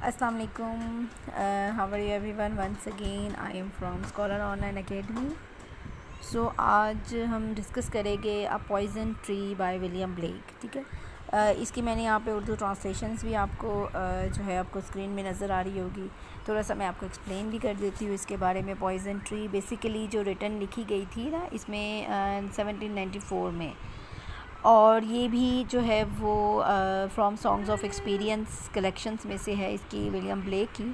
अस्सलाम वालेकुम, how are you everyone. Once again I am from Scholar Online Academy. So आज हम discuss करेंगे a poison tree by William Blake. ठीक है, इसकी मैंने यहाँ पे उर्दू ट्रांसलेशंस भी आपको जो है आपको स्क्रीन में नज़र आ रही होगी। थोड़ा सा मैं आपको एक्सप्लेन भी कर देती हूँ इसके बारे में। पॉइजन ट्री बेसिकली जो रिटन लिखी गई थी ना इसमें 1794 में, और ये भी जो है वो from songs of experience collections में से है इसकी, विलियम ब्लेक की।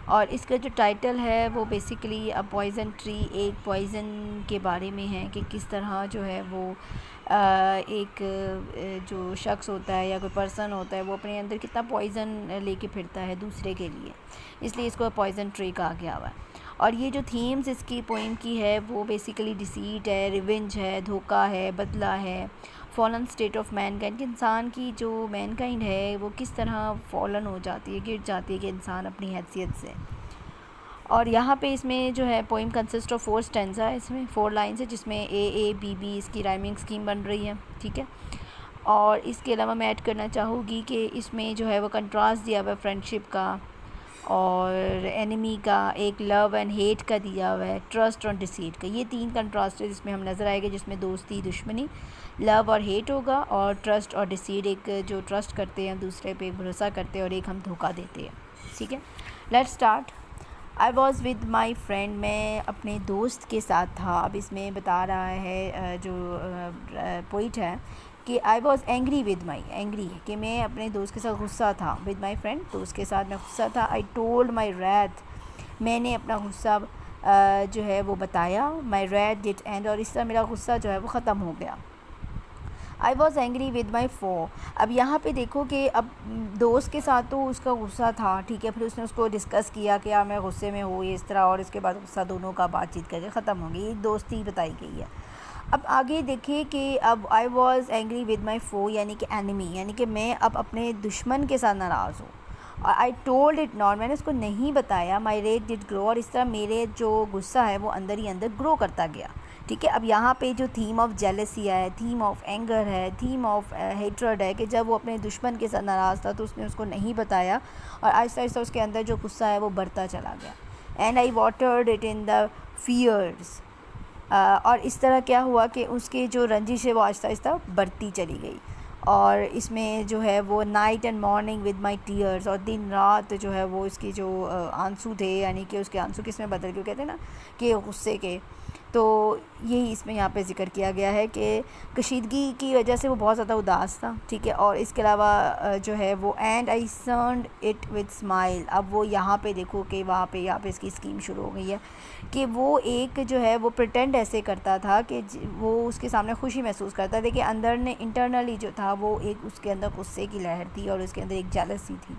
और इसका जो टाइटल है वो बेसिकली अ पॉइजन ट्री, एक पॉइजन के बारे में है कि किस तरह जो है वो एक जो शख्स होता है या कोई पर्सन होता है वो अपने अंदर कितना पॉइजन लेके फिरता है दूसरे के लिए, इसलिए इसको पॉइजन ट्री कहा गया हुआ है। और ये जो थीम्स इसकी पोइम की है वो बेसिकली डिसीट है, रिवेंज है, धोखा है, बदला है, फॉलन स्टेट ऑफ मैनकाइंड, कि इंसान की जो मैनकाइंड है वो किस तरह फॉलन हो जाती है, गिर जाती है कि इंसान अपनी हैसियत से। और यहाँ पे इसमें जो है पोइम कंसिस्ट ऑफ 4 स्टैंजा है, इसमें 4 लाइन्स है जिसमें ए बी बी इसकी राइमिंग स्कीम बन रही है। ठीक है, और इसके अलावा मैं ऐड करना चाहूँगी कि इसमें जो है वो कंट्रास्ट दिया हुआ है फ्रेंडशिप का और एनिमी का, एक लव एंड हेट का दिया हुआ है, ट्रस्ट और डिसीट का। ये 3 कंट्रास्ट है जिसमें हम नज़र आएगा, जिसमें दोस्ती, दुश्मनी, लव और हेट होगा, और ट्रस्ट और डिसीट, एक जो ट्रस्ट करते हैं दूसरे पे भरोसा करते हैं और एक हम धोखा देते हैं। ठीक है, let's start. I was with my friend, मैं अपने दोस्त के साथ था। अब इसमें बता रहा है जो पोइट है कि आई was angry with my, angry है कि मैं अपने दोस्त के साथ गुस्सा था, विद माई फ्रेंड, दोस्त के साथ मैं गुस्सा था। आई टोल्ड माई रैथ, मैंने अपना गुस्सा जो है वो बताया। माई रैथ डिड एंड, और इस तरह मेरा गुस्सा जो है वो ख़त्म हो गया। I was angry with my foe, अब यहाँ पे देखो कि अब दोस्त के साथ तो उसका गुस्सा था, ठीक है, फिर उसने उसको डिस्कस किया कि यार मैं गुस्से में हूँ इस तरह, और इसके बाद गुस्सा दोनों का बातचीत करके ख़त्म हो गई, ये दोस्ती बताई गई है। अब आगे देखिए कि अब I was angry with my foe यानी कि एनिमी, यानी कि मैं अब अपने दुश्मन के साथ नाराज़ हूँ। और आई टोल्ड इट नॉट, मैंने उसको नहीं बताया। माई रेट डिड ग्रो, और इस तरह मेरे जो गुस्सा है वो अंदर ही अंदर ग्रो करता गया। ठीक है, अब यहाँ पे जो थीम ऑफ जेलसी है, थीम ऑफ एंगर है, थीम ऑफ हेट्रेड है कि जब वो अपने दुश्मन के साथ नाराज़ था तो उसने उसको नहीं बताया और आहिस्ता आहिस्ता उसके अंदर जो गुस्सा है वो बढ़ता चला गया। And I watered it in the fears, और इस तरह क्या हुआ कि उसकी जो रंजिश है वो आहिस्ता आहिस्ता बढ़ती चली गई। और इसमें जो है वो night and morning with my tears, और दिन रात जो है वो इसकी जो आंसू थे, यानी कि उसके आंसू किस में बदल के कहते हैं ना कि गुस्से के, तो यही इसमें यहाँ पे ज़िक्र किया गया है कि कशीदगी की वजह से वो बहुत ज़्यादा उदास था। ठीक है, और इसके अलावा जो है वो and I sunned it with smile, अब वो यहाँ पे देखो कि यहाँ पे इसकी स्कीम शुरू हो गई है कि वो एक जो है वो प्रिटेंड ऐसे करता था कि वो उसके सामने खुशी महसूस करता था, लेकिन अंदर ने इंटरनली जो था वो एक उसके अंदर गुस्से की लहर थी और उसके अंदर एक जेलसी थी।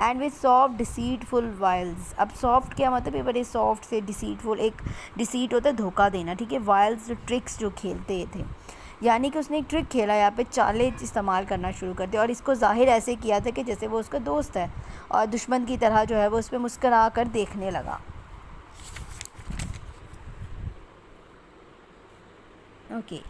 एंड विद सॉफ्ट डिसीटफुल वाइल्स, अब सॉफ्ट क्या मतलब है, बड़े सॉफ्ट से डिसीटफुल, एक डिसीट होता है धोखा देना, ठीक है, वाइल्स जो ट्रिक्स जो खेलते थे, यानी कि उसने एक ट्रिक खेला, यहाँ पे चालें इस्तेमाल करना शुरू कर दिया और इसको जाहिर ऐसे किया था कि जैसे वो उसका दोस्त है और दुश्मन की तरह जो है वो उस पर मुस्करा कर देखने लगा। ओके,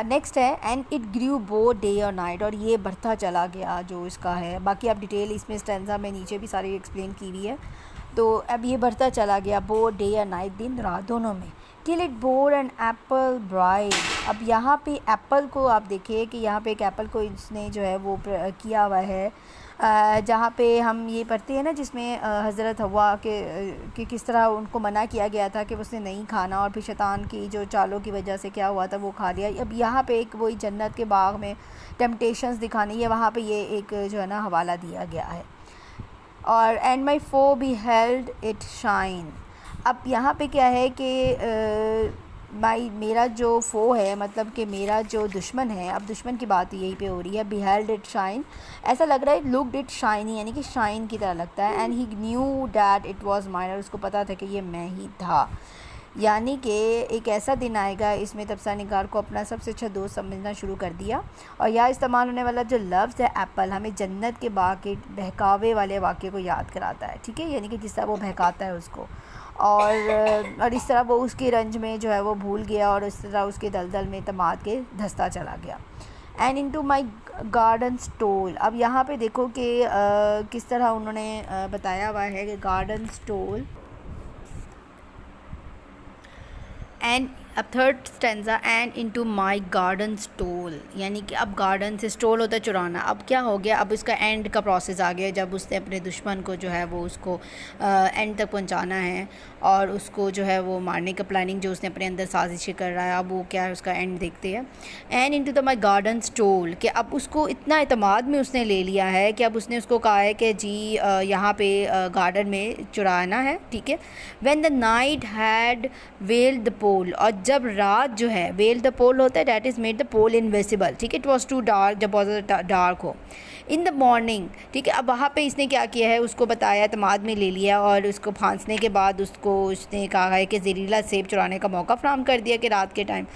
नेक्स्ट है and it grew both day और नाइट, और ये बढ़ता चला गया जो इसका है। बाकी आप डिटेल इसमें स्टैंजा में नीचे भी सारी एक्सप्लेन की हुई है। तो अब ये बढ़ता चला गया बोथ डे और नाइट, दिन रात दोनों में, till it bore an apple bright. अब यहाँ पे एप्पल को आप देखिए कि यहाँ पे एक एप्पल को इसने जो है वो किया हुआ है, जहाँ पे हम ये पढ़ते हैं ना जिसमें हज़रत हवा के किस तरह उनको मना किया गया था कि उसने नहीं खाना, और फिर शैतान की जो चालों की वजह से क्या हुआ था वो खा लिया। अब यहाँ पे एक वही जन्नत के बाग में टेम्पटेशंस दिखानी है, वहाँ पे ये एक जो है ना हवाला दिया गया है। और and my foe beheld it shine, अब यहाँ पे क्या है कि मेरा जो फ़ो है, मतलब कि मेरा जो दुश्मन है, अब दुश्मन की बात यहीं पे हो रही है। बिहेल्ड इट शाइन, ऐसा लग रहा है लुक्ड इट शाइनी, यानी कि शाइन की तरह लगता है। And he new that it was mine, और उसको पता था कि ये मैं ही था। यानी कि एक ऐसा दिन आएगा, इसमें तबसा निगार को अपना सबसे अच्छा दोस्त समझना शुरू कर दिया। और यहाँ इस्तेमाल होने वाला जो लफ्ज़ है एप्पल, हमें जन्नत के बाग के बहकावे वाले वाक़े को याद कराता है। ठीक है, यानी कि जिस तरह वो बहकाता है उसको, और इस तरह वो उसके रंज में जो है वो भूल गया और इस तरह उसके दलदल में तमाद के धंसता चला गया। And into my garden stole. अब यहाँ पे देखो कि किस तरह उन्होंने बताया हुआ है कि गार्डन स्टोल। एंड अब third stanza, and into my garden stole, यानी कि अब गार्डन से स्टोल होता है चुराना। अब क्या हो गया, अब इसका एंड का प्रोसेस आ गया, जब उसने अपने दुश्मन को जो है वो उसको एंड तक पहुंचाना है और उसको जो है वो मारने का प्लानिंग जो उसने अपने अंदर साजिश कर रहा है, अब वो क्या है उसका एंड देखते हैं। And into the my garden stole, कि अब उसको इतना एतमाद में उसने ले लिया है कि अब उसने उसको कहा है कि जी यहाँ पे गार्डन में चुराना है, ठीक है। When the night had veiled the pole, और जब रात जो है, वेल द पोल होता है that is made the pole invisible, ठीक है। इट वॉज टू डार्क, जब बहुत डार्क हो। इन द मॉर्निंग, ठीक है। अब वहाँ पे इसने क्या किया है, उसको बताया, एतमाद में ले लिया और उसको फांसने के बाद उसने कहा है कि जहरीला सेब चुराने का मौका फराहम कर दिया कि रात के टाइम।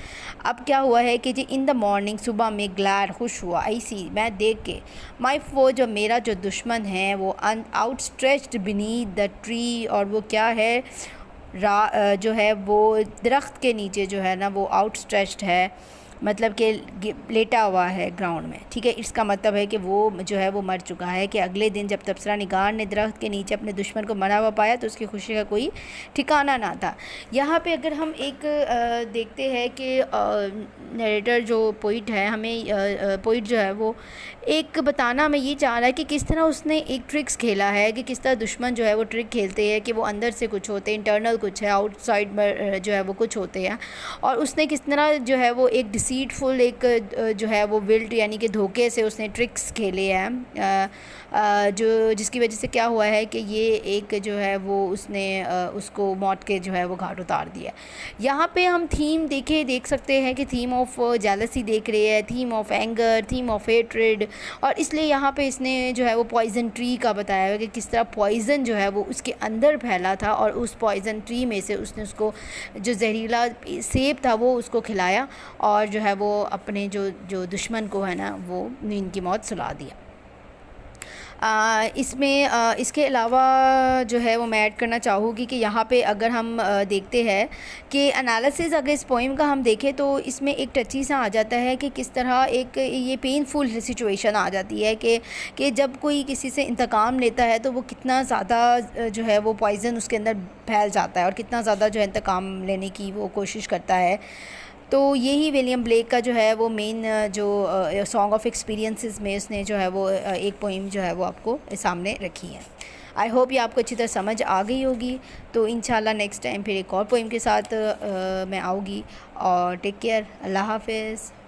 अब क्या हुआ है कि जी इन द मॉर्निंग, सुबह में, ग्लैड, खुश हुआ, ऐसी मैं देख के, माई वो जो मेरा जो दुश्मन है वो आउटस्ट्रेच्ड बीनीथ द ट्री, और वो क्या है जो है वो दरख्त के नीचे जो है ना वो आउटस्ट्रेच्ड है, मतलब कि लेटा हुआ है ग्राउंड में, ठीक है। इसका मतलब है कि वो जो है वो मर चुका है। कि अगले दिन जब तबसरा निगार ने दरख्त के नीचे अपने दुश्मन को मरा हुआ पाया तो उसकी खुशी का कोई ठिकाना ना था। यहाँ पे अगर हम एक देखते हैं कि नरेटर जो पोइट है, हमें पोइट जो है वो एक बताना हमें ये चाह रहा है कि किस तरह उसने एक ट्रिक्स खेला है, कि किस तरह दुश्मन जो है वो ट्रिक खेलते हैं कि वो अंदर से कुछ होते हैं, इंटरनल कुछ है, आउटसाइड में जो है वो कुछ होते हैं, और उसने किस तरह जो है वो एक डिसीटफुल एक जो है वो विल्ट यानी कि धोखे से उसने ट्रिक्स खेले हैं, जो जिसकी वजह से क्या हुआ है कि ये एक जो है वो उसने उसको मौत के जो है वो घाट उतार दिया। यहाँ पे हम थीम देख सकते हैं कि थीम ऑफ जेलसी देख रहे हैं, theme of anger, theme of hatred, और इसलिए यहाँ पे इसने जो है वो पॉइज़न ट्री का बताया है कि किस तरह पॉइज़न जो है वो उसके अंदर फैला था और उस पॉइज़न ट्री में से उसने उसको जो जहरीला सेब था वो उसको खिलाया और जो है वो अपने जो दुश्मन को है ना वो नींद की मौत सुला दिया। इसमें इसके अलावा जो है वो मैं ऐड करना चाहूँगी कि यहाँ पे अगर हम देखते हैं कि एनालिसिस अगर इस पोइम का हम देखें तो इसमें एक टची सा आ जाता है कि किस तरह एक ये पेनफुल सिचुएशन आ जाती है कि जब कोई किसी से इंतकाम लेता है तो वो कितना ज़्यादा जो है वो पॉइज़न उसके अंदर फैल जाता है और कितना ज़्यादा जो है इंतकाम लेने की वो कोशिश करता है। तो यही विलियम ब्लेक का जो है वो मेन जो सॉन्ग ऑफ एक्सपीरियंसेस में उसने जो है वो एक पोइम जो है वो आपको सामने रखी है। आई होप ये आपको अच्छी तरह समझ आ गई होगी। तो इंशाल्लाह नेक्स्ट टाइम फिर एक और पोइम के साथ मैं आऊँगी। और टेक केयर, अल्लाह हाफ़िज़।